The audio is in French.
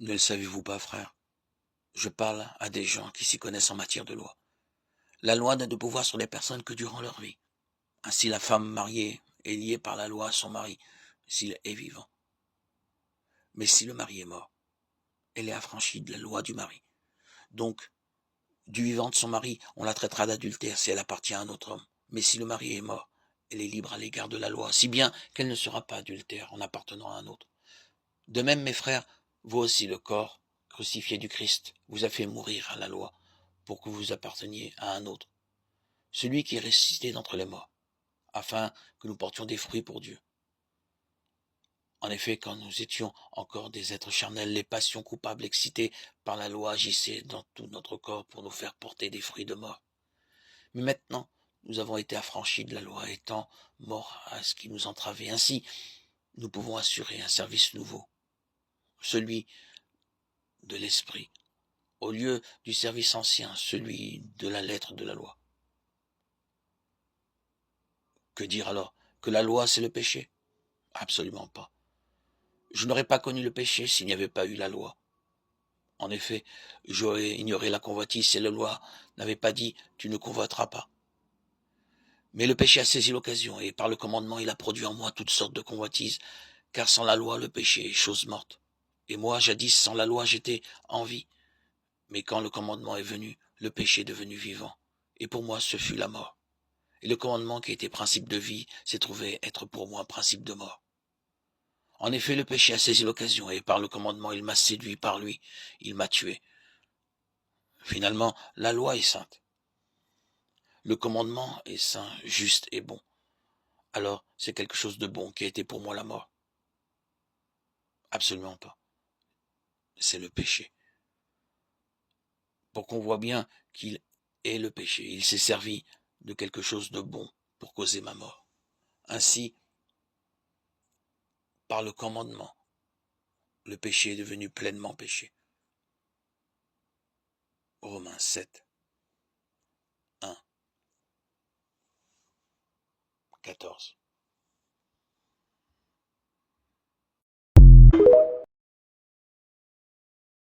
Ne le savez-vous pas, frère? Je parle à des gens qui s'y connaissent en matière de loi. La loi n'a de pouvoir sur les personnes que durant leur vie. Ainsi, la femme mariée est liée par la loi à son mari, s'il est vivant. Mais si le mari est mort, elle est affranchie de la loi du mari. Donc, du vivant de son mari, on la traitera d'adultère si elle appartient à un autre homme. Mais si le mari est mort, elle est libre à l'égard de la loi, si bien qu'elle ne sera pas adultère en appartenant à un autre. De même, mes frères, vous aussi le corps crucifié du Christ vous a fait mourir à la loi pour que vous apparteniez à un autre, celui qui est ressuscité d'entre les morts, afin que nous portions des fruits pour Dieu. En effet, quand nous étions encore des êtres charnels, les passions coupables excitées par la loi agissaient dans tout notre corps pour nous faire porter des fruits de mort. Mais maintenant, nous avons été affranchis de la loi, étant morts à ce qui nous entravait. Ainsi, nous pouvons assurer un service nouveau, celui de l'esprit, au lieu du service ancien, celui de la lettre de la loi. Que dire alors? Que la loi, c'est le péché? Absolument pas. Je n'aurais pas connu le péché s'il n'y avait pas eu la loi. En effet, j'aurais ignoré la convoitise si la loi n'avait pas dit « tu ne convoiteras pas ». Mais le péché a saisi l'occasion, et par le commandement, il a produit en moi toutes sortes de convoitises, car sans la loi, le péché est chose morte. Et moi, jadis, sans la loi, j'étais en vie. Mais quand le commandement est venu, le péché est devenu vivant. Et pour moi, ce fut la mort. Et le commandement qui était principe de vie s'est trouvé être pour moi principe de mort. En effet, le péché a saisi l'occasion, et par le commandement, il m'a séduit par lui. Il m'a tué. Finalement, la loi est sainte. Le commandement est saint, juste et bon. Alors, c'est quelque chose de bon qui a été pour moi la mort? Absolument pas. C'est le péché. Pour qu'on voit bien qu'il est le péché. Il s'est servi de quelque chose de bon pour causer ma mort. Ainsi, par le commandement, le péché est devenu pleinement péché. Romains 7, 1, 14.